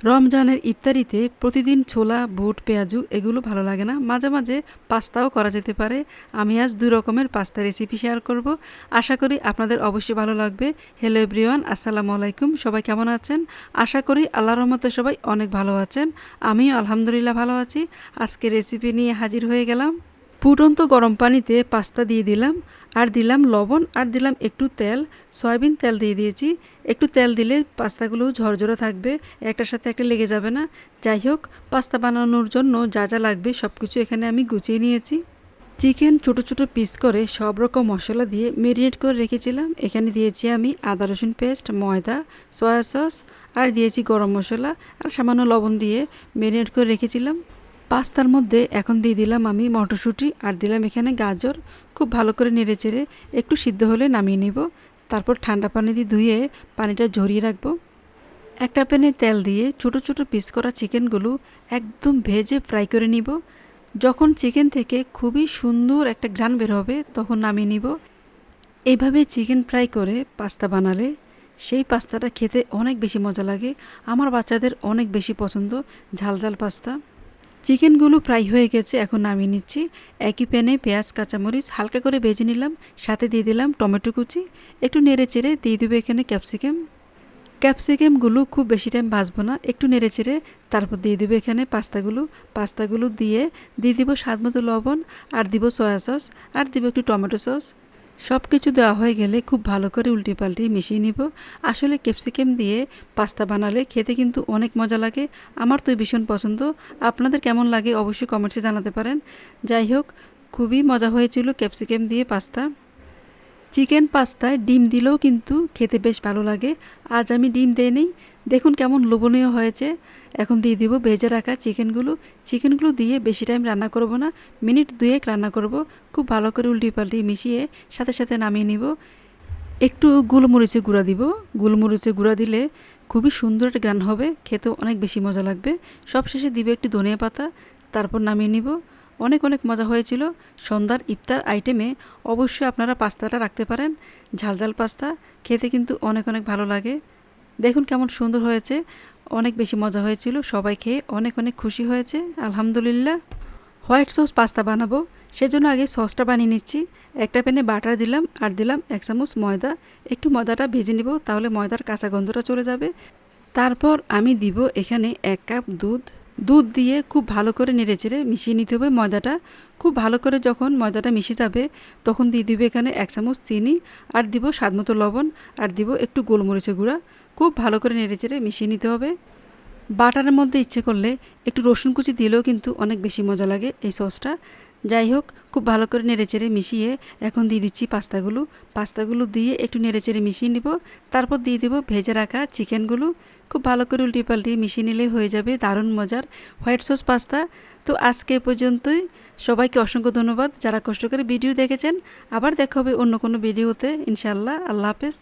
রমজানের ইফতারিতে প্রতিদিন ছোলা বুট পেঁয়াজু এগুলো ভালো লাগে না, মাঝে মাঝে পাস্তাও করা যেতে পারে। আমি আজ 2 রকমের পাস্তা রেসিপি শেয়ার করব, আশা করি আপনাদের অবশ্যই ভালো লাগবে। হ্যালো এভরিওয়ান, আসসালামু আলাইকুম। সবাই কেমন আছেন? আশা করি আল্লাহর রহমতে সবাই অনেক ভালো আছেন। আমিও আলহামদুলিল্লাহ ভালো আছি। আজকে রেসিপি নিয়ে হাজির হয়ে গেলাম। ফুটন্ত গরম পানিতে পাস্তা দিয়ে দিলাম, আর দিলাম লবণ, আর দিলাম একটু তেল, সয়াবিন তেল দিয়ে দিয়েছি। একটু তেল দিলে পাস্তাগুলো ঝরঝরে থাকবে, একটার সাথে একটা লেগে যাবে না। যাই হোক, পাস্তা বানানোর জন্য যা যা লাগবে সব কিছু এখানে আমি গুছিয়ে নিয়েছি। চিকেন ছোট ছোট পিস করে সব রকম মশলা দিয়ে মেরিনেট করে রেখেছিলাম। এখানে দিয়েছি আমি আদা রসুন পেস্ট, ময়দা, সয়া সস, আর দিয়েছি গরম মশলা, আর সামান্য লবণ দিয়ে মেরিনেট করে রেখেছিলাম। পাস্তার মধ্যে এখন দিয়ে দিলাম আমি মটরশুঁটি, আর দিলাম এখানে গাজর। খুব ভালো করে নেড়েচেড়ে একটু সিদ্ধ হলে নামিয়ে নিব। তারপর ঠান্ডা পানি দিয়ে ধুয়ে পানিটা ঝরিয়ে রাখবো। একটা প্যানে তেল দিয়ে ছোট ছোট পিস করা চিকেনগুলো একদম ভেজে ফ্রাই করে নিব। যখন চিকেন থেকে খুবই সুন্দর একটা ঘ্রাণ বের হবে তখন নামিয়ে নিব। এইভাবে চিকেন ফ্রাই করে পাস্তা বানালে সেই পাস্তাটা খেতে অনেক বেশি মজা লাগে। আমার বাচ্চাদের অনেক বেশি পছন্দ ঝাল ঝাল পাস্তা। চিকেনগুলো ফ্রাই হয়ে গেছে, এখন নামিয়ে নিচ্ছি। একই প্যানে পেঁয়াজ কাঁচামরিচ হালকা করে ভেজে নিলাম, সাথে দিয়ে দিলাম টমেটো কুচি। একটু নেড়ে চেড়ে দিয়ে দেবো এখানে ক্যাপসিকামগুলো খুব বেশি টাইম ভাজবো না, একটু নেড়ে চেড়ে তারপর দিয়ে দেবো এখানে পাস্তাগুলো দিয়ে দিব স্বাদ মতো লবণ, আর দিব সয়া সস, আর দিব একটু টমেটো সস। সব কিছু দেওয়া হয়ে গেলে খুব ভালো করে উল্টে পাল্টে মিশিয়ে নিব। আসলে ক্যাপসিকাম দিয়ে পাস্তা বানালে খেতে কিন্তু অনেক মজা লাগে। আমার তো ভীষণ পছন্দ। আপনাদের কেমন লাগে অবশ্যই কমেন্টসে জানাতে পারেন। যাই হোক, খুবই মজা হয়েছিল ক্যাপসিকাম দিয়ে পাস্তা। চিকেন পাস্তায় ডিম দিলেও কিন্তু খেতে বেশ ভালো লাগে। আজ আমি ডিম দেইনি, দেখুন কেমন লোভনীয় হয়েছে। এখন দিয়ে দিব ভেজে রাখা চিকেনগুলো দিয়ে বেশি টাইম রান্না করব না, মিনিট 2 রান্না করব। খুব ভালো করে উল্টি পাল্টি মিশিয়ে সাথে সাথে নামিয়ে নিব। একটু গোলমরিচের গুঁড়া দিব। গোলমরিচের গুঁড়া দিলে খুবই সুন্দর একটা গান হবে, খেতেও অনেক বেশি মজা লাগবে। সবশেষে দিবে একটু ধনিয়া পাতা, তারপর নামিয়ে নিব। অনেক অনেক মজা হয়েছিল। সন্ধ্যার ইফতার আইটেমে অবশ্যই আপনারা পাস্তাটা রাখতে পারেন। ঝাল ঝাল পাস্তা খেতে কিন্তু অনেক অনেক ভালো লাগে। দেখুন কেমন সুন্দর হয়েছে, অনেক বেশি মজা হয়েছিল। সবাই খেয়ে অনেক অনেক খুশি হয়েছে আলহামদুলিল্লাহ। হোয়াইট সস পাস্তা বানাবো, সেজন্য আগে সসটা বানিয়ে নিচ্ছি। একটা প্যানে বাটার দিলাম, আর দিলাম 1 চামচ ময়দা। একটু ময়দাটা ভেজে নিব, তাহলে ময়দার কাঁচা গন্ধটা চলে যাবে। তারপর আমি দিব এখানে 1 কাপ দুধ দিয়ে খুব ভালো করে নেড়েচেড়ে মিশিয়ে নিতে হবে ময়দাটা। খুব ভালো করে যখন ময়দাটা মিশে যাবে তখন দিয়ে দিব এখানে 1 চামচ চিনি, আর দিব স্বাদমতো লবণ, আর দিব একটু গোলমরিচের গুঁড়া। খুব ভালো করে নেড়েচেড়ে মিশিয়ে নিতে হবে। বাটারের মধ্যে ইচ্ছে করলে একটু রসুন কুচি দিলেও কিন্তু অনেক বেশি মজা লাগে এই সসটা। যাই হোক, খুব ভালো করে নেড়েচেড়ে মিশিয়ে এখন দিয়ে দিচ্ছি পাস্তাগুলো দিয়ে একটু নেড়েচেড়ে মিশিয়ে নিব। তারপর দিয়ে দেবো ভেজে রাখা চিকেনগুলো। খুব ভালো করে উল্টে পাল্টে মিশিয়ে নিলে হয়ে যাবে দারুণ মজার হোয়াইট সস পাস্তা। তো আজকে এ পর্যন্তই। সবাইকে অসংখ্য ধন্যবাদ যারা কষ্ট করে ভিডিও দেখেছেন। আবার দেখা হবে অন্য কোনো ভিডিওতে ইনশাআল্লাহ। আল্লাহ হাফেজ।